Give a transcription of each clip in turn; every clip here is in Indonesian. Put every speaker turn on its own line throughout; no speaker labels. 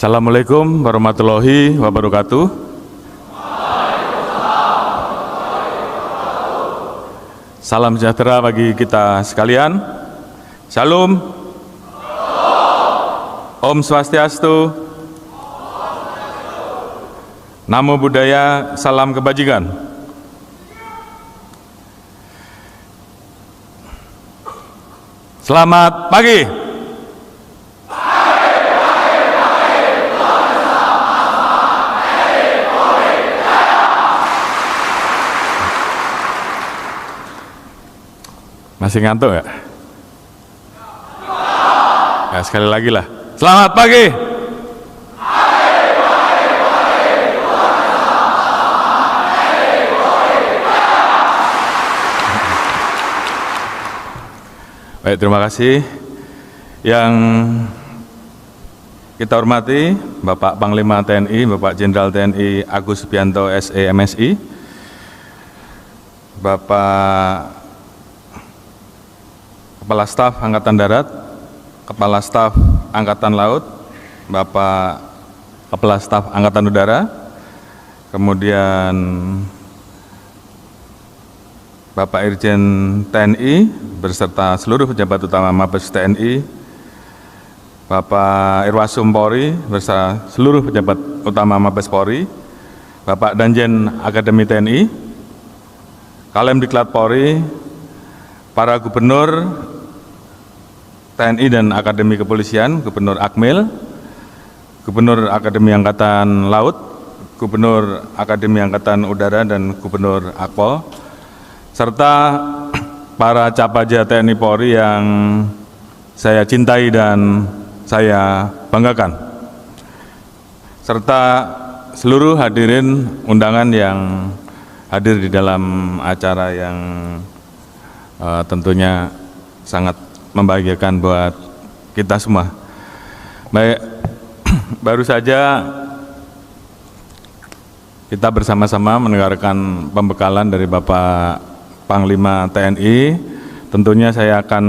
Assalamualaikum warahmatullahi wabarakatuh. Salam sejahtera bagi kita sekalian. Shalom. Om Swastiastu. Namo Buddhaya, salam kebajikan. Selamat pagi. Masih ngantuk ya? Ya sekali lagi lah. Selamat pagi. Baik, terima kasih. Yang kita hormati Bapak Panglima TNI, Bapak Jenderal TNI Agus Subianto SE MSI, Bapak Kepala Staf Angkatan Darat, Kepala Staf Angkatan Laut, Bapak Kepala Staf Angkatan Udara, kemudian Bapak Irjen TNI beserta seluruh pejabat utama Mabes TNI, Bapak Irwasum Polri beserta seluruh pejabat utama Mabes Polri, Bapak Danjen Akademi TNI, Kalemdiklat Polri, para gubernur TNI dan Akademi Kepolisian, Gubernur Akmil, Gubernur Akademi Angkatan Laut, Gubernur Akademi Angkatan Udara, dan Gubernur Akpol, serta para Capaja TNI Polri yang saya cintai dan saya banggakan, serta seluruh hadirin undangan yang hadir di dalam acara yang tentunya sangat membahagiakan buat kita semua. Baik, baru saja kita bersama-sama mendengarkan pembekalan dari Bapak Panglima TNI. Tentunya saya akan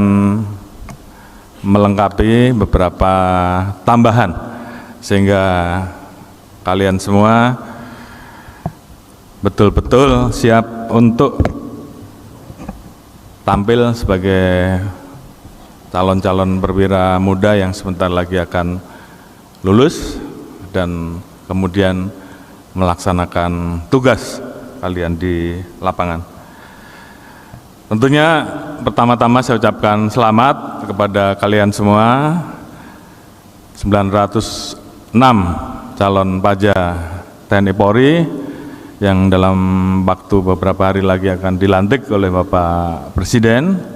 melengkapi beberapa tambahan sehingga kalian semua betul-betul siap untuk tampil sebagai calon-calon perwira muda yang sebentar lagi akan lulus dan kemudian melaksanakan tugas kalian di lapangan. Tentunya pertama-tama saya ucapkan selamat kepada kalian semua, 906 calon paja TNI Polri yang dalam waktu beberapa hari lagi akan dilantik oleh Bapak Presiden.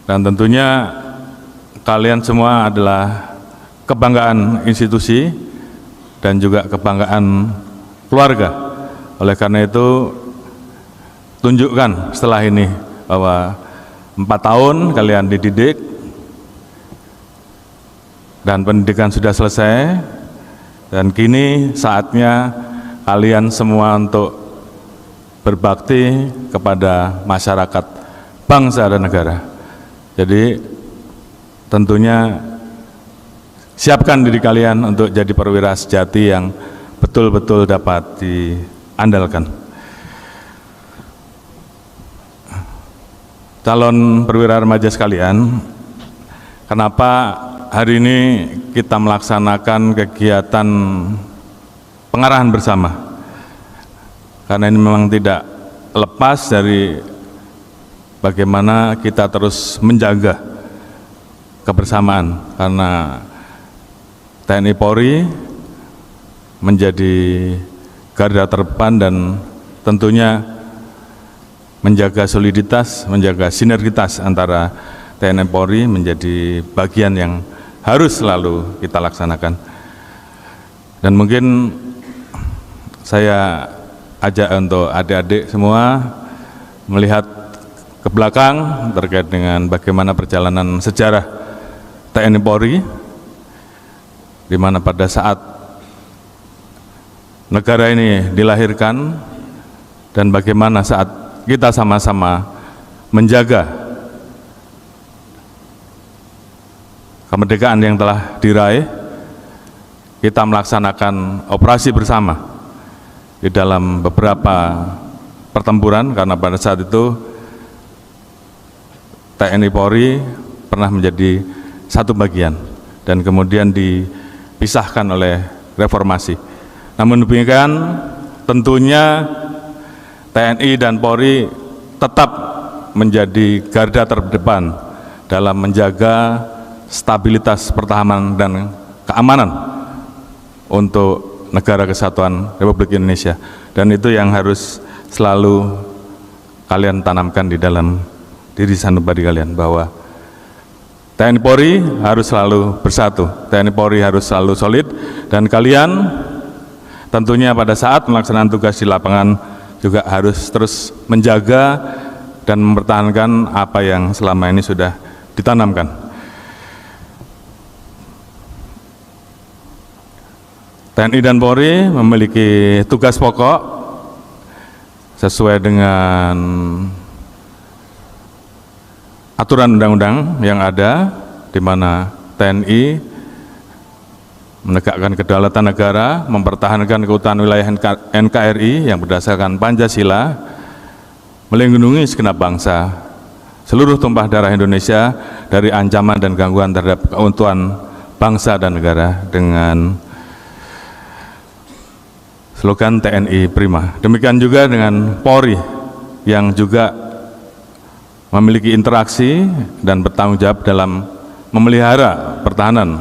Dan tentunya kalian semua adalah kebanggaan institusi dan juga kebanggaan keluarga. Oleh karena itu, tunjukkan setelah ini bahwa 4 tahun kalian dididik dan pendidikan sudah selesai, dan kini saatnya kalian semua untuk berbakti kepada masyarakat, bangsa dan negara. Jadi tentunya siapkan diri kalian untuk jadi perwira sejati yang betul-betul dapat diandalkan. Calon perwira remaja sekalian, kenapa hari ini kita melaksanakan kegiatan pengarahan bersama? Karena ini memang tidak lepas dari bagaimana kita terus menjaga kebersamaan, karena TNI Polri menjadi garda terdepan dan tentunya menjaga soliditas, menjaga sinergitas antara TNI Polri menjadi bagian yang harus selalu kita laksanakan. Dan mungkin saya ajak untuk adik-adik semua melihat ke belakang terkait dengan bagaimana perjalanan sejarah TNI Polri, di mana pada saat negara ini dilahirkan dan bagaimana saat kita sama-sama menjaga kemerdekaan yang telah diraih, kita melaksanakan operasi bersama di dalam beberapa pertempuran, karena pada saat itu TNI Polri pernah menjadi satu bagian dan kemudian dipisahkan oleh reformasi. Namun demikian tentunya TNI dan Polri tetap menjadi garda terdepan dalam menjaga stabilitas pertahanan dan keamanan untuk negara kesatuan Republik Indonesia, dan itu yang harus selalu kalian tanamkan di dalam diri sanubari kalian, bahwa TNI Polri harus selalu bersatu, TNI Polri harus selalu solid, dan kalian tentunya pada saat melaksanakan tugas di lapangan juga harus terus menjaga dan mempertahankan apa yang selama ini sudah ditanamkan. TNI dan Polri memiliki tugas pokok sesuai dengan aturan undang-undang yang ada, di mana TNI menegakkan kedaulatan negara, mempertahankan keutuhan wilayah NKRI yang berdasarkan Pancasila, melindungi segenap bangsa, seluruh tumpah darah Indonesia dari ancaman dan gangguan terhadap keutuhan bangsa dan negara, dengan slogan TNI Prima. Demikian juga dengan Polri yang juga memiliki interaksi dan bertanggung jawab dalam memelihara pertahanan,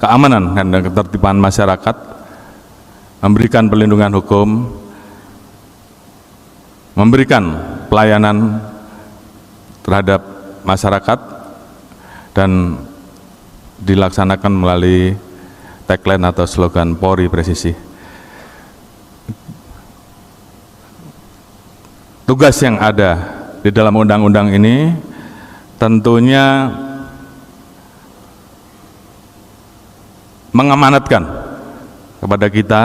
keamanan dan ketertiban masyarakat, memberikan perlindungan hukum, memberikan pelayanan terhadap masyarakat, dan dilaksanakan melalui tagline atau slogan Polri Presisi. Tugas yang ada di dalam undang-undang ini tentunya mengamanatkan kepada kita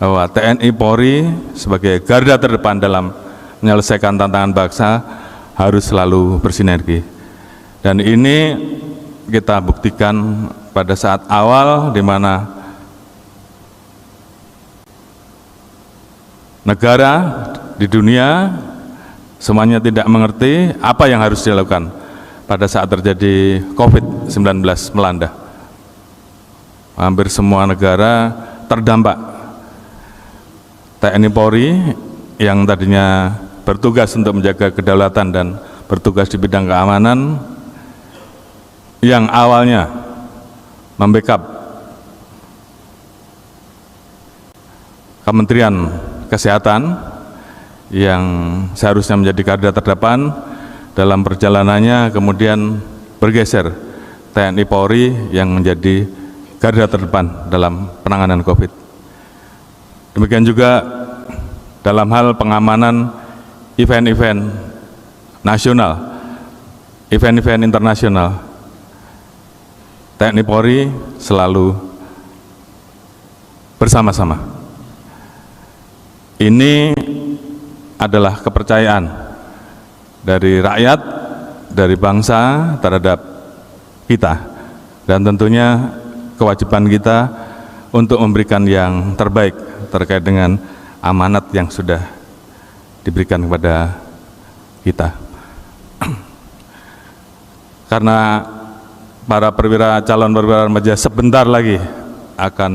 bahwa TNI Polri sebagai garda terdepan dalam menyelesaikan tantangan bangsa harus selalu bersinergi. Dan ini kita buktikan pada saat awal, di mana negara di dunia semuanya tidak mengerti apa yang harus dilakukan pada saat terjadi COVID-19 melanda. Hampir semua negara terdampak. TNI Polri yang tadinya bertugas untuk menjaga kedaulatan dan bertugas di bidang keamanan, yang awalnya membackup Kementerian Kesehatan yang seharusnya menjadi garda terdepan dalam perjalanannya, kemudian bergeser TNI Polri yang menjadi garda terdepan dalam penanganan COVID. Demikian juga dalam hal pengamanan event-event nasional, event-event internasional, TNI Polri selalu bersama-sama. Ini adalah kepercayaan dari rakyat, dari bangsa terhadap kita, dan tentunya kewajiban kita untuk memberikan yang terbaik terkait dengan amanat yang sudah diberikan kepada kita. Karena para perwira, calon perwira remaja sebentar lagi akan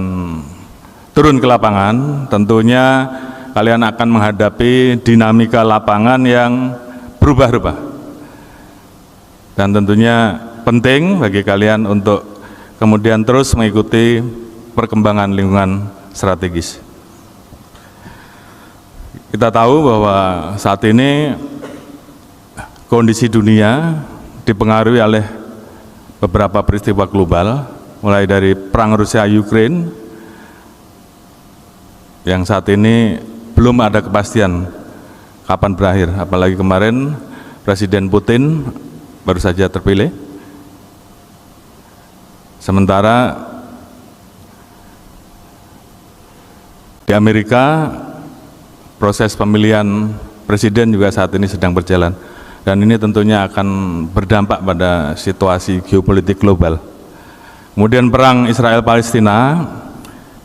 turun ke lapangan, tentunya kalian akan menghadapi dinamika lapangan yang berubah-ubah, dan tentunya penting bagi kalian untuk kemudian terus mengikuti perkembangan lingkungan strategis. Kita tahu bahwa saat ini kondisi dunia dipengaruhi oleh beberapa peristiwa global, mulai dari perang Rusia-Ukraine yang saat ini belum ada kepastian kapan berakhir, apalagi kemarin Presiden Putin baru saja terpilih. Sementara di Amerika proses pemilihan presiden juga saat ini sedang berjalan, dan ini tentunya akan berdampak pada situasi geopolitik global. Kemudian perang Israel-Palestina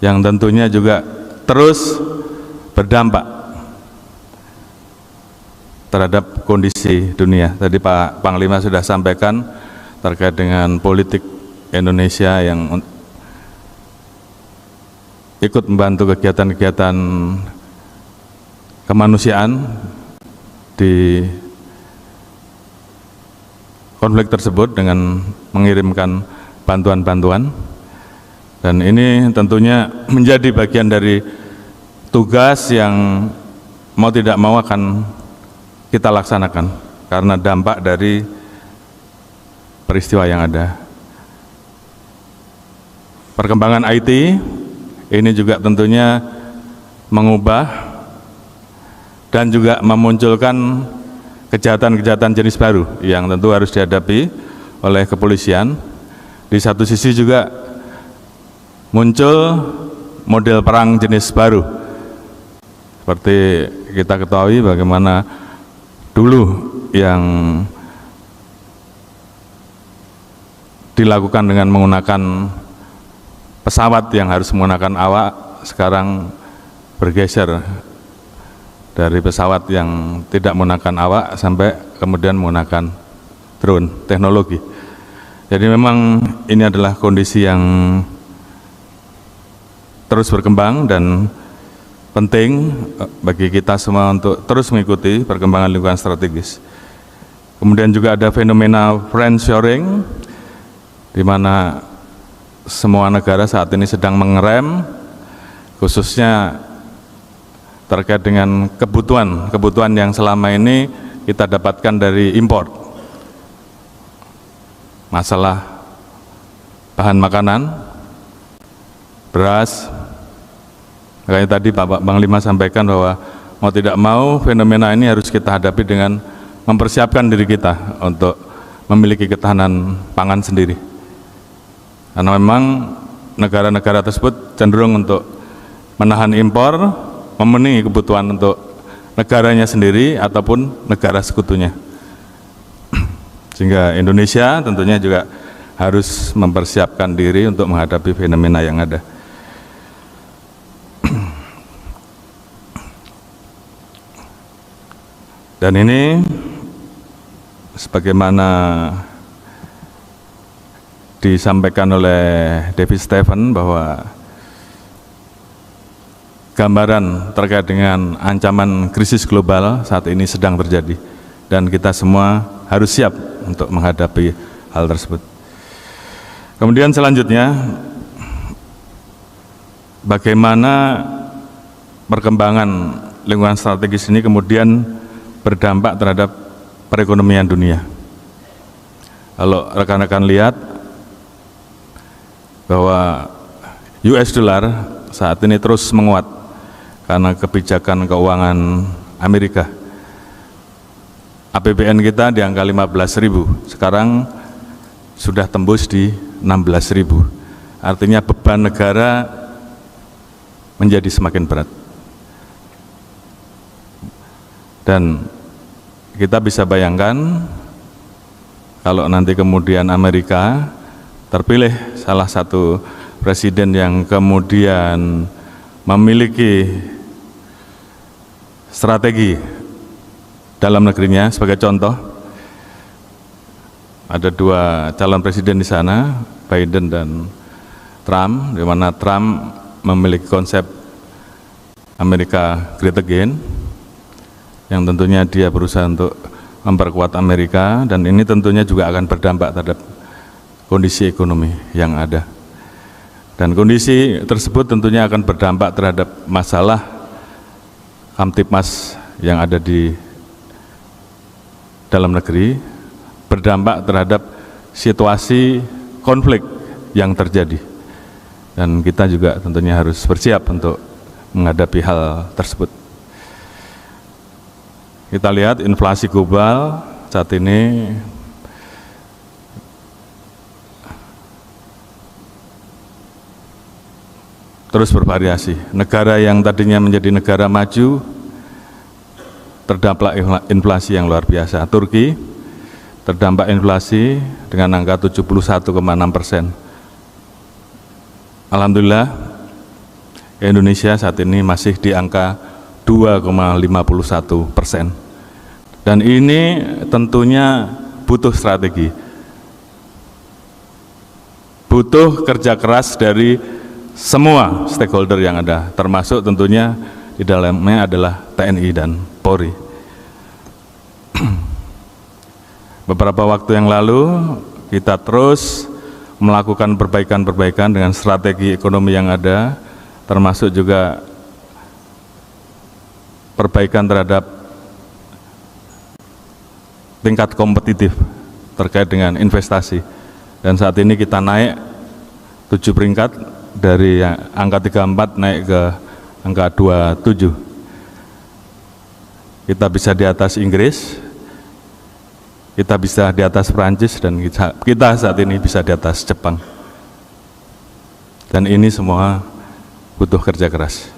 yang tentunya juga terus berdampak terhadap kondisi dunia. Tadi Pak Panglima sudah sampaikan terkait dengan politik Indonesia yang ikut membantu kegiatan-kegiatan kemanusiaan di konflik tersebut dengan mengirimkan bantuan-bantuan, dan ini tentunya menjadi bagian dari tugas yang mau tidak mau akan kita laksanakan karena dampak dari peristiwa yang ada. Perkembangan IT ini juga tentunya mengubah dan juga memunculkan kejahatan-kejahatan jenis baru yang tentu harus dihadapi oleh kepolisian. Di satu sisi juga muncul model perang jenis baru. Seperti kita ketahui bagaimana dulu yang dilakukan dengan menggunakan pesawat yang harus menggunakan awak, sekarang bergeser dari pesawat yang tidak menggunakan awak sampai kemudian menggunakan drone teknologi. Jadi memang ini adalah kondisi yang terus berkembang dan penting bagi kita semua untuk terus mengikuti perkembangan lingkungan strategis. Kemudian juga ada fenomena friendshoring, di mana semua negara saat ini sedang mengerem, khususnya terkait dengan kebutuhan yang selama ini kita dapatkan dari impor. Masalah bahan makanan, beras. Makanya tadi Pak Panglima sampaikan bahwa mau tidak mau fenomena ini harus kita hadapi dengan mempersiapkan diri kita untuk memiliki ketahanan pangan sendiri. Karena memang negara-negara tersebut cenderung untuk menahan impor, memenuhi kebutuhan untuk negaranya sendiri ataupun negara sekutunya. Sehingga Indonesia tentunya juga harus mempersiapkan diri untuk menghadapi fenomena yang ada. Dan ini sebagaimana disampaikan oleh David Stephen bahwa gambaran terkait dengan ancaman krisis global saat ini sedang terjadi dan kita semua harus siap untuk menghadapi hal tersebut. Kemudian selanjutnya, bagaimana perkembangan lingkungan strategis ini kemudian berdampak terhadap perekonomian dunia. Kalau rekan-rekan lihat bahwa US dollar saat ini terus menguat karena kebijakan keuangan Amerika. APBN kita di angka 15.000, sekarang sudah tembus di 16.000. Artinya beban negara menjadi semakin berat. Dan kita bisa bayangkan kalau nanti kemudian Amerika terpilih salah satu presiden yang kemudian memiliki strategi dalam negerinya. Sebagai contoh, ada dua calon presiden di sana, Biden dan Trump, di mana Trump memiliki konsep Amerika Great Again, yang tentunya dia berusaha untuk memperkuat Amerika, dan ini tentunya juga akan berdampak terhadap kondisi ekonomi yang ada. Dan kondisi tersebut tentunya akan berdampak terhadap masalah Kamtipmas yang ada di dalam negeri, berdampak terhadap situasi konflik yang terjadi. Dan kita juga tentunya harus bersiap untuk menghadapi hal tersebut. Kita lihat inflasi global saat ini terus bervariasi. Negara yang tadinya menjadi negara maju terdampak inflasi yang luar biasa. Turki terdampak inflasi dengan angka 71,6%. Alhamdulillah Indonesia saat ini masih di angka 2,51%. Dan ini tentunya butuh strategi, butuh kerja keras dari semua stakeholder yang ada, termasuk tentunya di dalamnya adalah TNI dan Polri. Beberapa waktu yang lalu kita terus melakukan perbaikan-perbaikan dengan strategi ekonomi yang ada, termasuk juga perbaikan terhadap tingkat kompetitif terkait dengan investasi. Dan saat ini kita naik 7 peringkat dari angka 34 naik ke angka 27. Kita bisa di atas Inggris, kita bisa di atas Perancis, dan kita saat ini bisa di atas Jepang. Dan ini semua butuh kerja keras.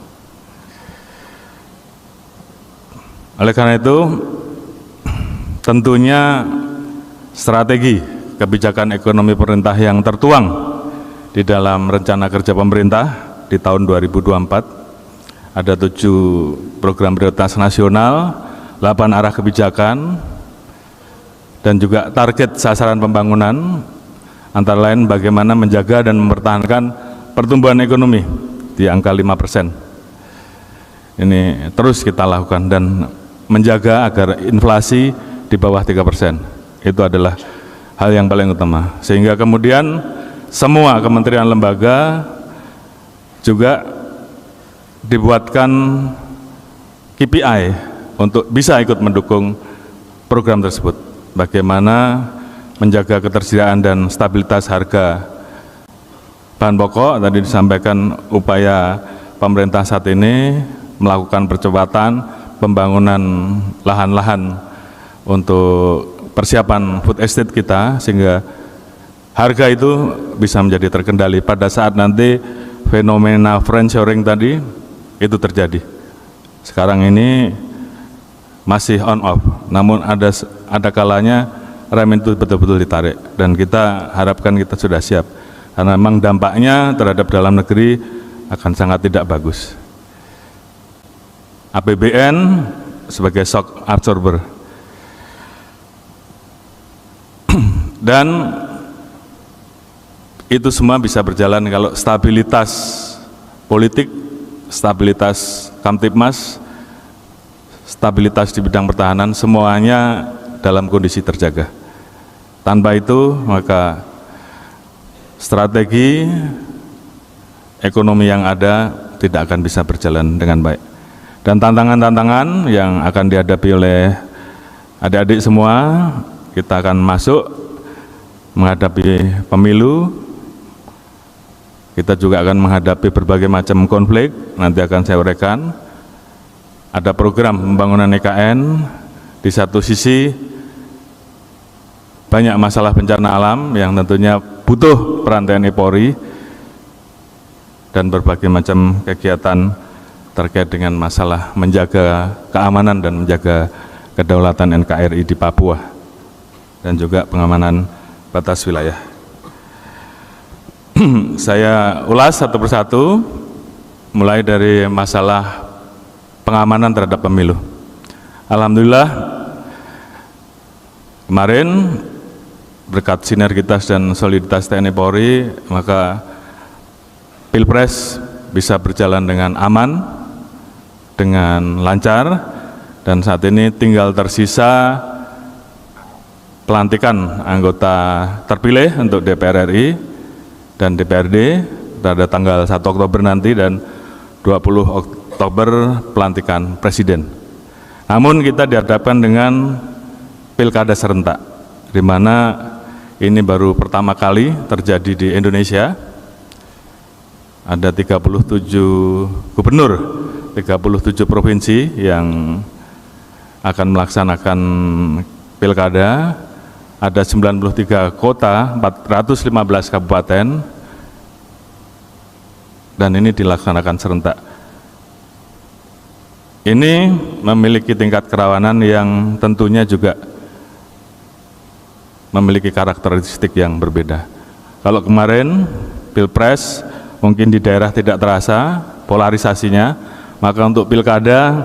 Oleh karena itu, tentunya strategi kebijakan ekonomi pemerintah yang tertuang di dalam rencana kerja pemerintah di tahun 2024 ada 7 program prioritas nasional, 8 arah kebijakan, dan juga target sasaran pembangunan, antara lain bagaimana menjaga dan mempertahankan pertumbuhan ekonomi di angka 5%. Ini terus kita lakukan dan menjaga agar inflasi di bawah 3%. Itu adalah hal yang paling utama. Sehingga kemudian semua kementerian lembaga juga dibuatkan KPI untuk bisa ikut mendukung program tersebut. Bagaimana menjaga ketersediaan dan stabilitas harga bahan pokok. Tadi disampaikan upaya pemerintah saat ini melakukan percepatan pembangunan lahan-lahan untuk persiapan food estate kita, sehingga harga itu bisa menjadi terkendali pada saat nanti fenomena friendshoring tadi itu terjadi. Sekarang ini masih on off, namun ada kalanya rem itu betul-betul ditarik, dan kita harapkan kita sudah siap, karena memang dampaknya terhadap dalam negeri akan sangat tidak bagus. APBN sebagai shock absorber, dan itu semua bisa berjalan kalau stabilitas politik, stabilitas Kamtibmas, stabilitas di bidang pertahanan, semuanya dalam kondisi terjaga. Tanpa itu maka strategi ekonomi yang ada tidak akan bisa berjalan dengan baik. Dan tantangan-tantangan yang akan dihadapi oleh adik-adik semua, kita akan masuk menghadapi pemilu, kita juga akan menghadapi berbagai macam konflik, nanti akan saya uraikan. Ada program pembangunan IKN, di satu sisi banyak masalah bencana alam yang tentunya butuh peran TNI Polri, dan berbagai macam kegiatan terkait dengan masalah menjaga keamanan dan menjaga kedaulatan NKRI di Papua, dan juga pengamanan batas wilayah. Saya ulas satu persatu, mulai dari masalah pengamanan terhadap pemilu. Alhamdulillah, kemarin berkat sinergitas dan soliditas TNI Polri, maka Pilpres bisa berjalan dengan aman, dengan lancar, dan saat ini tinggal tersisa pelantikan anggota terpilih untuk DPR RI dan DPRD pada tanggal 1 Oktober nanti, dan 20 Oktober pelantikan Presiden. Namun kita dihadapkan dengan pilkada serentak, di mana ini baru pertama kali terjadi di Indonesia. Ada 37 gubernur, 37 provinsi yang akan melaksanakan pilkada, ada 93 kota, 415 kabupaten, dan ini dilaksanakan serentak. Ini memiliki tingkat kerawanan yang tentunya juga memiliki karakteristik yang berbeda. Kalau kemarin Pilpres mungkin di daerah tidak terasa, polarisasinya, maka untuk pilkada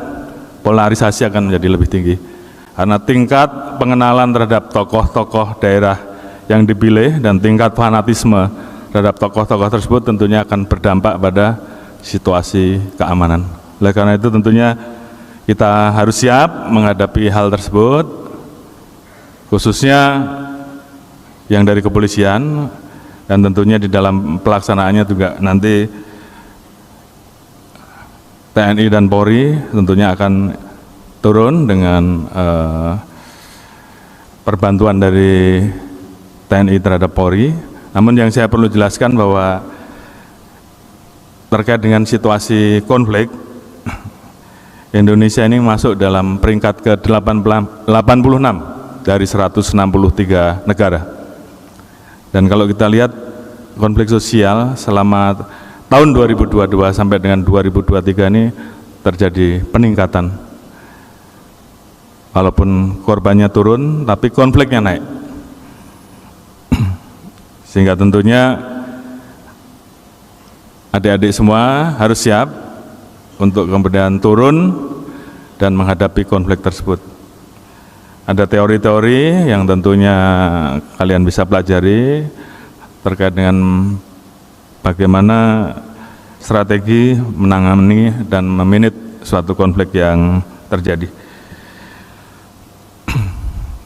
polarisasi akan menjadi lebih tinggi. Karena tingkat pengenalan terhadap tokoh-tokoh daerah yang dipilih dan tingkat fanatisme terhadap tokoh-tokoh tersebut tentunya akan berdampak pada situasi keamanan. Oleh karena itu tentunya kita harus siap menghadapi hal tersebut, khususnya yang dari kepolisian, dan tentunya di dalam pelaksanaannya juga nanti TNI dan Polri tentunya akan turun dengan perbantuan dari TNI terhadap Polri. Namun yang saya perlu jelaskan bahwa terkait dengan situasi konflik, Indonesia ini masuk dalam peringkat ke-86 dari 163 negara. Dan kalau kita lihat konflik sosial selama tahun 2022 sampai dengan 2023 ini terjadi peningkatan. Walaupun korbannya turun, tapi konfliknya naik. Sehingga tentunya adik-adik semua harus siap untuk kemudian turun dan menghadapi konflik tersebut. Ada teori-teori yang tentunya kalian bisa pelajari terkait dengan bagaimana strategi menangani dan memanage suatu konflik yang terjadi.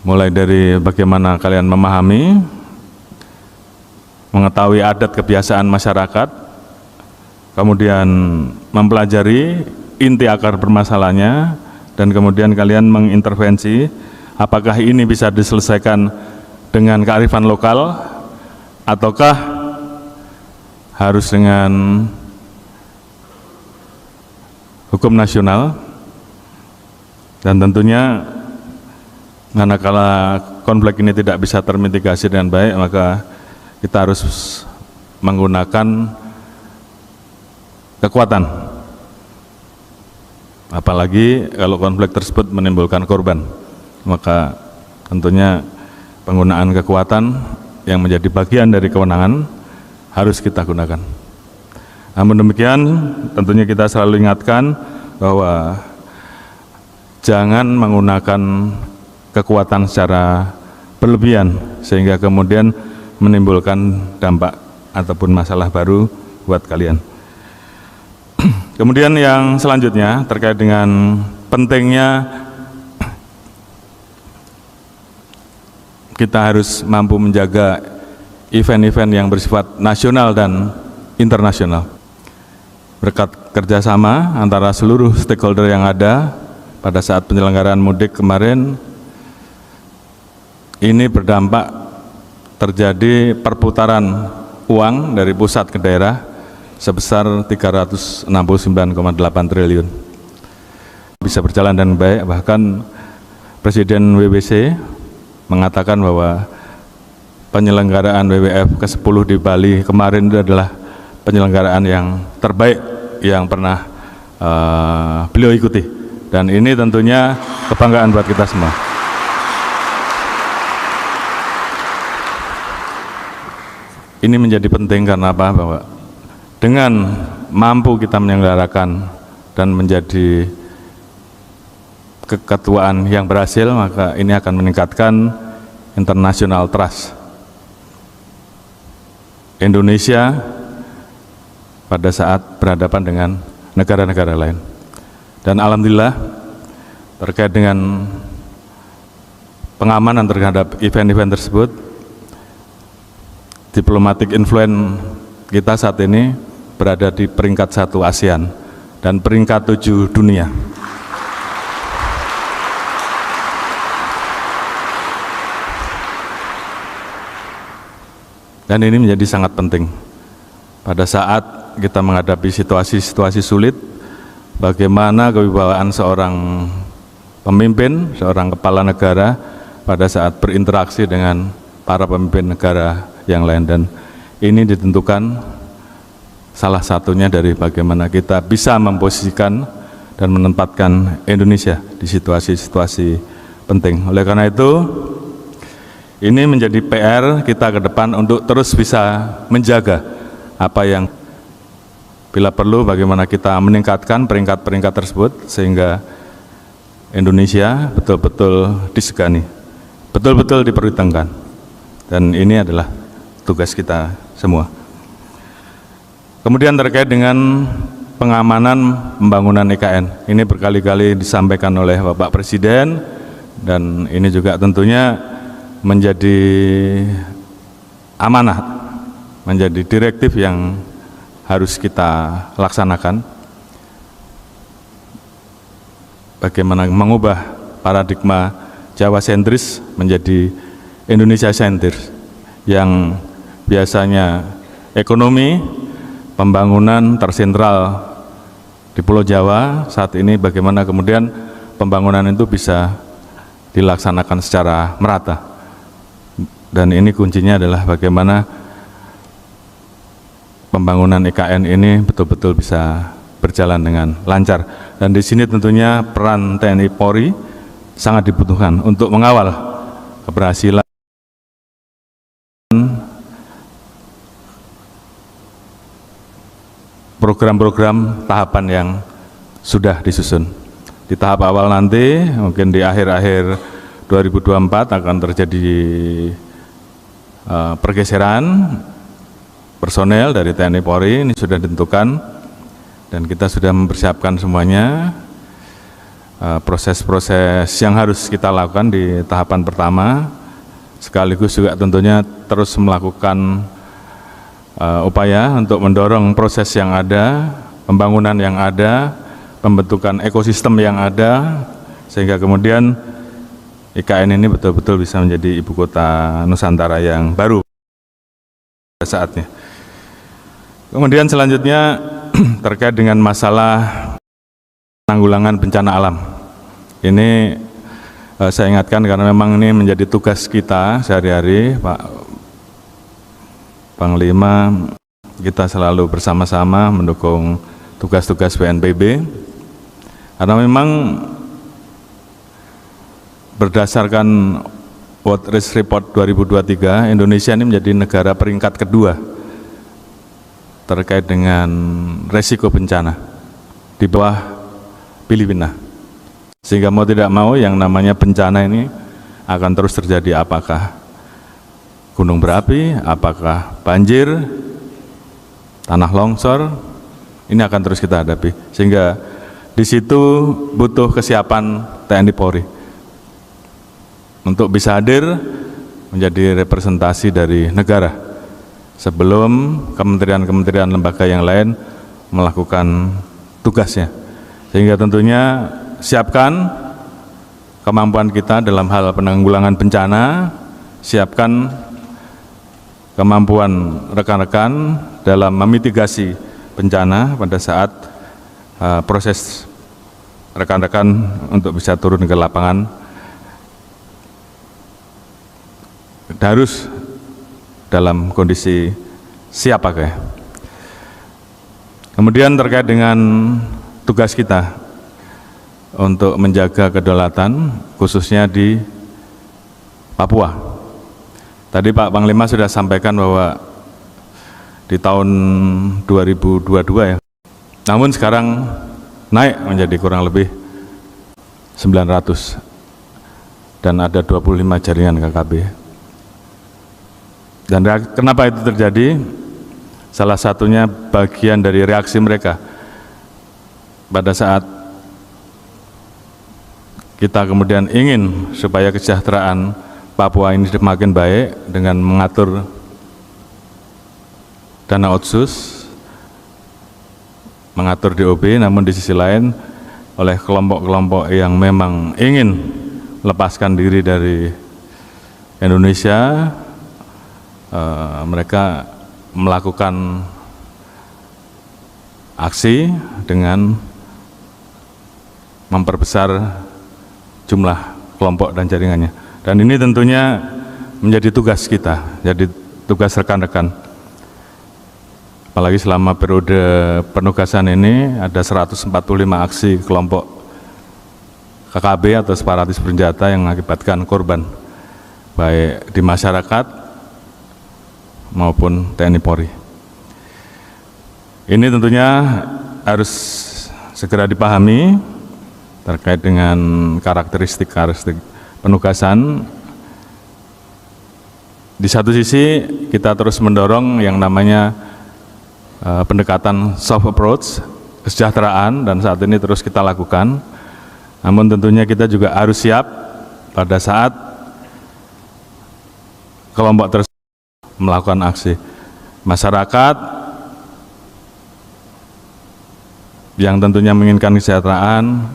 Mulai dari bagaimana kalian memahami, mengetahui adat kebiasaan masyarakat, kemudian mempelajari inti akar permasalahannya, dan kemudian kalian mengintervensi apakah ini bisa diselesaikan dengan kearifan lokal ataukah harus dengan hukum nasional. Dan tentunya manakala konflik ini tidak bisa termitigasi dengan baik, maka kita harus menggunakan kekuatan, apalagi kalau konflik tersebut menimbulkan korban, maka tentunya penggunaan kekuatan yang menjadi bagian dari kewenangan harus kita gunakan. Namun demikian tentunya kita selalu ingatkan bahwa jangan menggunakan kekuatan secara berlebihan sehingga kemudian menimbulkan dampak ataupun masalah baru buat kalian. Kemudian yang selanjutnya terkait dengan pentingnya kita harus mampu menjaga event-event yang bersifat nasional dan internasional. Berkat kerjasama antara seluruh stakeholder yang ada pada saat penyelenggaraan mudik kemarin, ini berdampak terjadi perputaran uang dari pusat ke daerah sebesar 369,8 triliun. Bisa berjalan dengan baik, bahkan Presiden WWC mengatakan bahwa penyelenggaraan WWF ke-10 di Bali kemarin itu adalah penyelenggaraan yang terbaik yang pernah beliau ikuti, dan ini tentunya kebanggaan buat kita semua. Ini menjadi penting karena apa? Bahwa dengan mampu kita menyelenggarakan dan menjadi keketuaan yang berhasil, maka ini akan meningkatkan international trust Indonesia pada saat berhadapan dengan negara-negara lain. Dan alhamdulillah terkait dengan pengamanan terhadap event-event tersebut, diplomatic influence kita saat ini berada di peringkat 1 ASEAN dan peringkat 7 dunia. Dan ini menjadi sangat penting pada saat kita menghadapi situasi-situasi sulit. Bagaimana kewibawaan seorang pemimpin, seorang kepala negara pada saat berinteraksi dengan para pemimpin negara yang lain, dan ini ditentukan salah satunya dari bagaimana kita bisa memposisikan dan menempatkan Indonesia di situasi-situasi penting. Oleh karena itu, ini menjadi PR kita ke depan untuk terus bisa menjaga apa yang bila perlu bagaimana kita meningkatkan peringkat-peringkat tersebut sehingga Indonesia betul-betul disegani, betul-betul diperhitungkan. Dan ini adalah tugas kita semua. Kemudian terkait dengan pengamanan pembangunan IKN, ini berkali-kali disampaikan oleh Bapak Presiden, dan ini juga tentunya menjadi amanat, menjadi direktif yang harus kita laksanakan. Bagaimana mengubah paradigma Jawa sentris menjadi Indonesia sentris, yang biasanya ekonomi pembangunan tersentral di Pulau Jawa, saat ini bagaimana kemudian pembangunan itu bisa dilaksanakan secara merata. Dan ini kuncinya adalah bagaimana pembangunan IKN ini betul-betul bisa berjalan dengan lancar. Dan di sini tentunya peran TNI Polri sangat dibutuhkan untuk mengawal keberhasilan program-program tahapan yang sudah disusun. Di tahap awal nanti, mungkin di akhir-akhir 2024 akan terjadi pergeseran personel dari TNI Polri, ini sudah ditentukan dan kita sudah mempersiapkan semuanya. Proses-proses yang harus kita lakukan di tahapan pertama, sekaligus juga tentunya terus melakukan upaya untuk mendorong proses yang ada, pembangunan yang ada, pembentukan ekosistem yang ada, sehingga kemudian IKN ini betul-betul bisa menjadi ibu kota Nusantara yang baru pada saatnya. Kemudian selanjutnya terkait dengan masalah penanggulangan bencana alam. Ini saya ingatkan karena memang ini menjadi tugas kita sehari-hari, Pak Panglima, kita selalu bersama-sama mendukung tugas-tugas BNPB, karena memang berdasarkan World Risk Report 2023, Indonesia ini menjadi negara peringkat kedua terkait dengan resiko bencana di bawah Filipina. Sehingga mau tidak mau yang namanya bencana ini akan terus terjadi, apakah gunung berapi, apakah banjir, tanah longsor, ini akan terus kita hadapi. Sehingga di situ butuh kesiapan TNI Polri untuk bisa hadir menjadi representasi dari negara sebelum kementerian-kementerian lembaga yang lain melakukan tugasnya. Sehingga tentunya siapkan kemampuan kita dalam hal penanggulangan bencana, siapkan kemampuan rekan-rekan dalam memitigasi bencana pada saat proses rekan-rekan untuk bisa turun ke lapangan harus dalam kondisi siap pakai. Kemudian terkait dengan tugas kita untuk menjaga kedaulatan khususnya di Papua. Tadi Pak Panglima sudah sampaikan bahwa di tahun 2022 ya, namun sekarang naik menjadi kurang lebih 900 dan ada 25 jaringan KKB. Dan kenapa itu terjadi? Salah satunya bagian dari reaksi mereka pada saat kita kemudian ingin supaya kesejahteraan Papua ini semakin baik dengan mengatur dana otsus, mengatur DOB, namun di sisi lain oleh kelompok-kelompok yang memang ingin melepaskan diri dari Indonesia, mereka melakukan aksi dengan memperbesar jumlah kelompok dan jaringannya. Dan ini tentunya menjadi tugas kita, jadi tugas rekan-rekan. Apalagi selama periode penugasan ini ada 145 aksi kelompok KKB atau separatis bersenjata yang mengakibatkan korban, baik di masyarakat maupun TNI Polri. Ini tentunya harus segera dipahami terkait dengan karakteristik penugasan. Di satu sisi kita terus mendorong yang namanya pendekatan soft approach, kesejahteraan, dan saat ini terus kita lakukan. Namun tentunya kita juga harus siap pada saat kelompok tersebut melakukan aksi. Masyarakat yang tentunya menginginkan kesejahteraan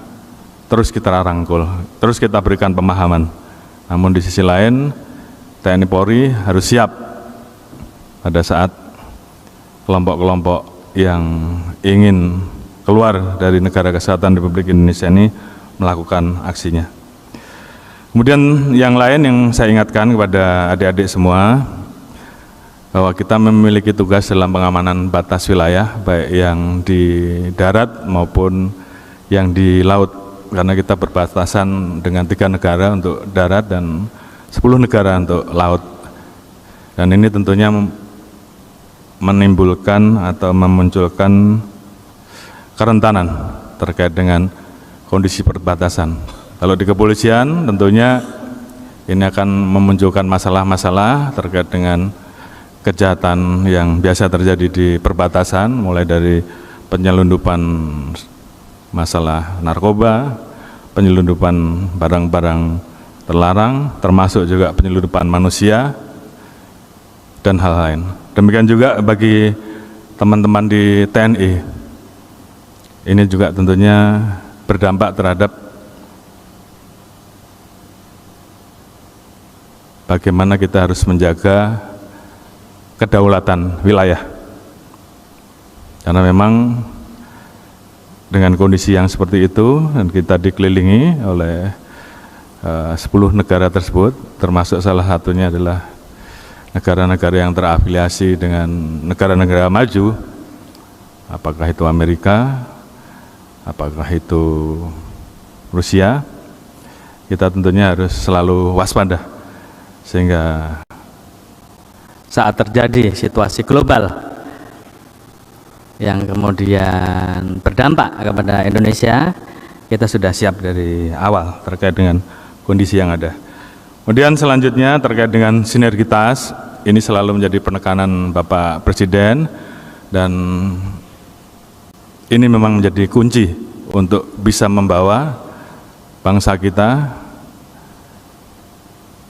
terus kita rangkul, terus kita berikan pemahaman. Namun di sisi lain TNI Polri harus siap pada saat kelompok-kelompok yang ingin keluar dari negara kesatuan Republik Indonesia ini melakukan aksinya. Kemudian yang lain yang saya ingatkan kepada adik-adik semua, bahwa kita memiliki tugas dalam pengamanan batas wilayah, baik yang di darat maupun yang di laut, karena kita berbatasan dengan 3 negara untuk darat dan 10 negara untuk laut. Dan ini tentunya menimbulkan atau memunculkan kerentanan terkait dengan kondisi perbatasan. Kalau di kepolisian tentunya ini akan memunculkan masalah-masalah terkait dengan kejahatan yang biasa terjadi di perbatasan, mulai dari penyelundupan masalah narkoba, penyelundupan barang-barang terlarang, termasuk juga penyelundupan manusia, dan hal lain. Demikian juga bagi teman-teman di TNI, ini juga tentunya berdampak terhadap bagaimana kita harus menjaga kedaulatan wilayah, karena memang dengan kondisi yang seperti itu dan kita dikelilingi oleh 10 negara tersebut, termasuk salah satunya adalah negara-negara yang terafiliasi dengan negara-negara maju, apakah itu Amerika, apakah itu Rusia. Kita tentunya harus selalu waspada, sehingga
saat terjadi situasi global yang kemudian berdampak kepada Indonesia, kita sudah siap dari awal terkait dengan kondisi yang ada. Kemudian selanjutnya terkait dengan sinergitas, ini selalu menjadi penekanan Bapak Presiden, dan ini memang menjadi kunci untuk bisa membawa bangsa kita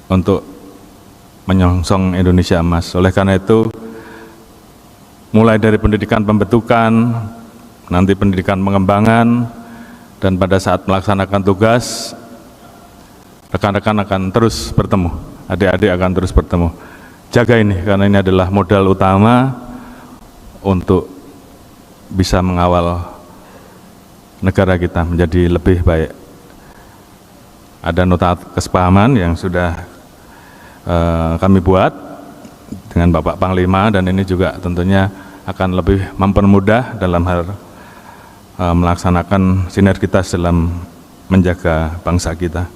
untuk menyongsong Indonesia Emas. Oleh karena itu, mulai dari pendidikan pembentukan, nanti pendidikan pengembangan, dan pada saat melaksanakan tugas, rekan-rekan akan terus bertemu, adik-adik akan terus bertemu. Jaga ini, karena ini adalah modal utama untuk bisa mengawal negara kita menjadi lebih baik. Ada nota kesepahaman yang sudah kami buat dengan Bapak Panglima, dan ini juga tentunya akan lebih mempermudah dalam hal melaksanakan sinergitas dalam menjaga bangsa kita.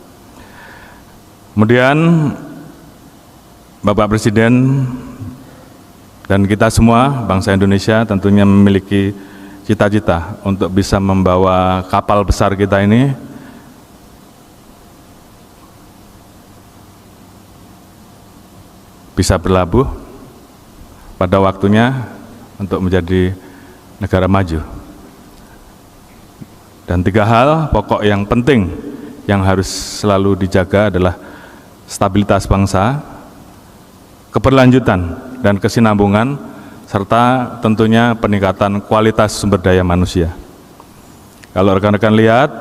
Kemudian Bapak Presiden dan kita semua bangsa Indonesia tentunya memiliki cita-cita untuk bisa membawa kapal besar kita ini bisa berlabuh pada waktunya untuk menjadi negara maju. Dan 3 hal pokok yang penting yang harus selalu dijaga adalah stabilitas bangsa, keberlanjutan dan kesinambungan, serta tentunya peningkatan kualitas sumber daya manusia. Kalau rekan-rekan lihat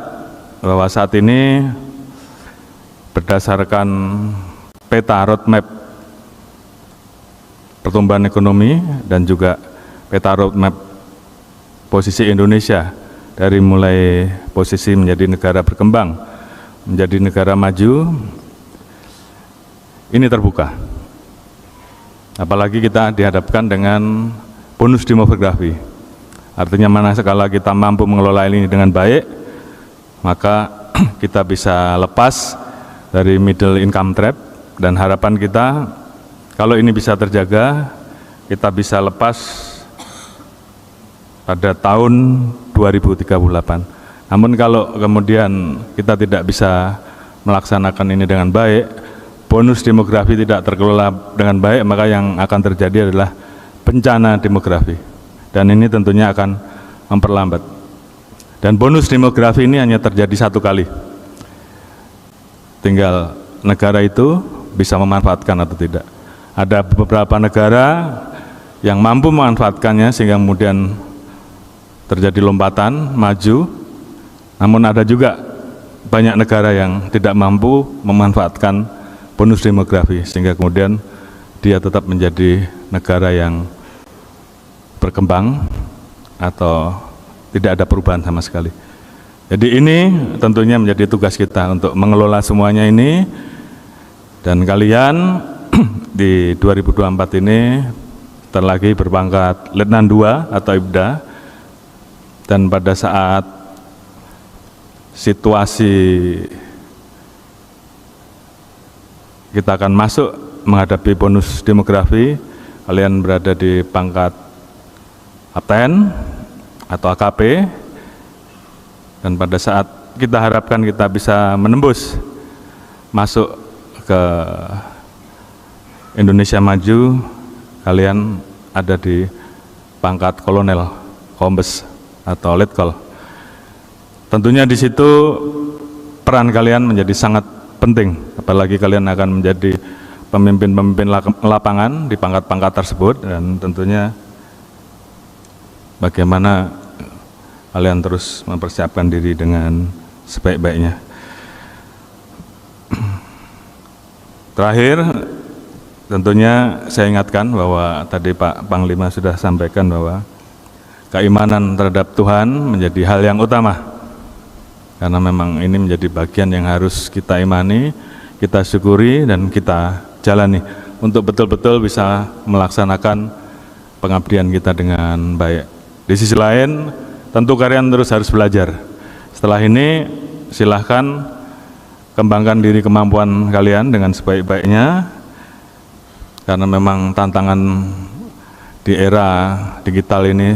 bahwa saat ini berdasarkan peta roadmap pertumbuhan ekonomi dan juga peta roadmap posisi Indonesia dari mulai posisi menjadi negara berkembang menjadi negara maju, ini terbuka. Apalagi kita dihadapkan dengan bonus demografi. Artinya mana sekala kita mampu mengelola ini dengan baik, maka kita bisa lepas dari middle income trap, dan harapan kita kalau ini bisa terjaga, kita bisa lepas
pada tahun 2038. Namun kalau kemudian kita tidak bisa melaksanakan ini dengan baik, bonus demografi tidak terkelola dengan baik, maka yang akan terjadi adalah bencana demografi. Dan ini tentunya akan memperlambat. Dan bonus demografi ini hanya terjadi satu kali. Tinggal negara itu bisa memanfaatkan atau tidak. Ada beberapa negara yang mampu memanfaatkannya sehingga kemudian terjadi lompatan, maju. Namun ada juga banyak negara yang tidak mampu memanfaatkan bonus demografi sehingga kemudian dia tetap menjadi negara yang berkembang atau tidak ada perubahan sama sekali. Jadi ini tentunya menjadi tugas kita untuk mengelola semuanya ini, dan kalian di 2024 ini terlagi berpangkat Letnan 2 atau Ibda, dan pada saat situasi kita akan masuk menghadapi bonus demografi, kalian berada di pangkat Kapten atau AKP, dan pada saat kita harapkan kita bisa menembus masuk ke Indonesia Maju, kalian ada di pangkat Kolonel, Kombes atau Letkol. Tentunya di situ peran kalian menjadi sangat penting, apalagi kalian akan menjadi pemimpin-pemimpin lapangan di pangkat-pangkat tersebut, dan tentunya bagaimana kalian terus mempersiapkan diri dengan sebaik-baiknya. Terakhir, tentunya saya ingatkan bahwa tadi Pak Panglima sudah sampaikan bahwa keimanan terhadap Tuhan menjadi hal yang utama, karena memang ini menjadi bagian yang harus kita imani, kita syukuri, dan kita jalani untuk betul-betul bisa melaksanakan pengabdian kita dengan baik. Di sisi lain, tentu kalian terus harus belajar. Setelah ini, silahkan kembangkan diri kemampuan kalian dengan sebaik-baiknya, karena memang tantangan di era digital ini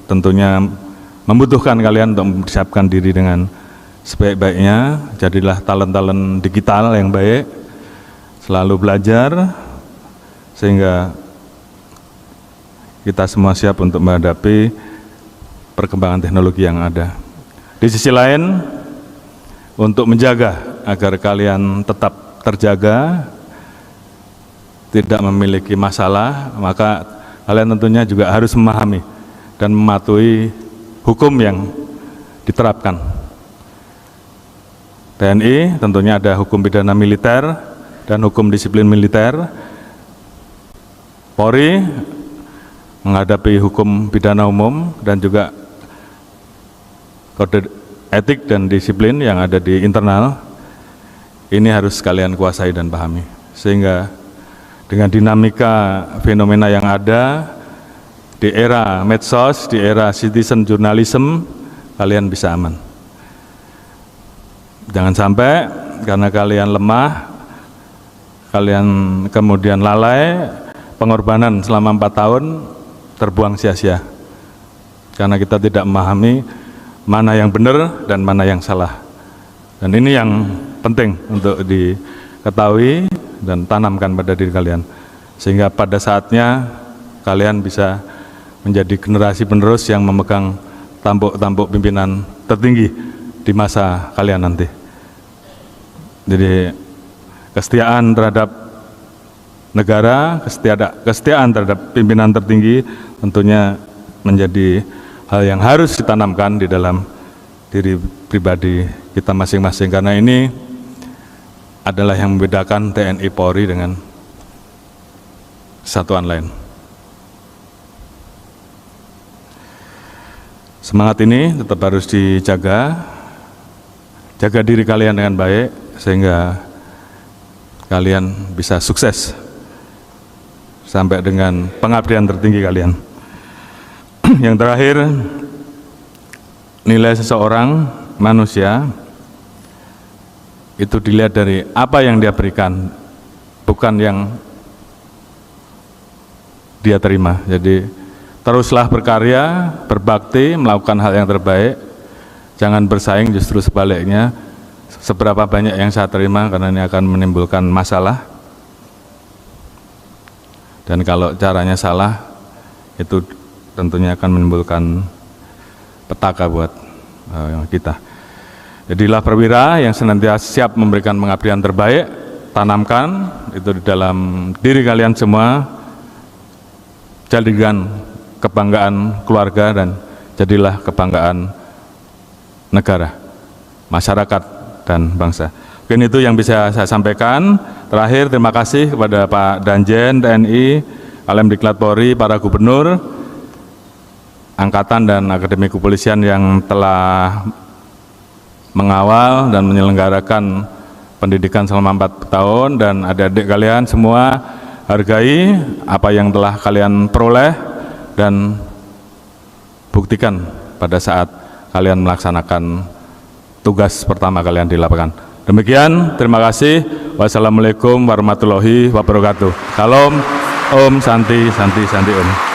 tentunya membutuhkan kalian untuk mempersiapkan diri dengan sebaik-baiknya. Jadilah talent-talent digital yang baik, selalu belajar, sehingga kita semua siap untuk menghadapi perkembangan teknologi yang ada. Di sisi lain, untuk menjaga agar kalian tetap terjaga, tidak memiliki masalah, maka kalian tentunya juga harus memahami dan mematuhi hukum yang diterapkan. TNI tentunya ada hukum pidana militer dan hukum disiplin militer. Polri menghadapi hukum pidana umum dan juga kode etik dan disiplin yang ada di internal. Ini harus kalian kuasai dan pahami, sehingga dengan dinamika fenomena yang ada di era medsos, di era citizen journalism, kalian bisa aman. Jangan sampai karena kalian lemah, kalian kemudian lalai, pengorbanan selama 4 tahun terbuang sia-sia, karena kita tidak memahami mana yang benar dan mana yang salah. Dan ini yang penting untuk diketahui dan tanamkan pada diri kalian, sehingga pada saatnya kalian bisa menjadi generasi penerus yang memegang tampuk-tampuk pimpinan tertinggi di masa kalian nanti. Jadi kesetiaan terhadap negara, kesetiaan terhadap pimpinan tertinggi tentunya menjadi hal yang harus ditanamkan di dalam diri pribadi kita masing-masing, karena ini adalah yang membedakan TNI Polri dengan satuan lain. Semangat ini tetap harus dijaga, jaga diri kalian dengan baik sehingga kalian bisa sukses sampai dengan pengabdian tertinggi kalian. Yang terakhir, nilai seseorang manusia itu dilihat dari apa yang dia berikan, bukan yang dia terima. Jadi
teruslah berkarya, berbakti, melakukan hal yang terbaik. Jangan bersaing, justru sebaliknya. Seberapa banyak yang saya terima, karena ini akan menimbulkan masalah. Dan kalau caranya salah, itu tentunya akan menimbulkan petaka buat kita. Jadilah perwira yang senantiasa siap memberikan pengabdian terbaik, tanamkan itu di dalam diri kalian semua, jadikan kebanggaan keluarga dan jadilah kebanggaan negara, masyarakat, dan bangsa. Mungkin itu yang bisa saya sampaikan. Terakhir, terima kasih kepada Pak Danjen TNI, Alemdiklat Polri, para gubernur, angkatan dan akademi kepolisian yang telah mengawal dan menyelenggarakan pendidikan selama 4 tahun, dan adik-adik kalian semua, hargai apa yang telah kalian peroleh dan buktikan pada saat kalian melaksanakan tugas pertama kalian di lapangan. Demikian, terima kasih. Wassalamualaikum warahmatullahi wabarakatuh. Salam, Om Santi, Santi, Santi Om.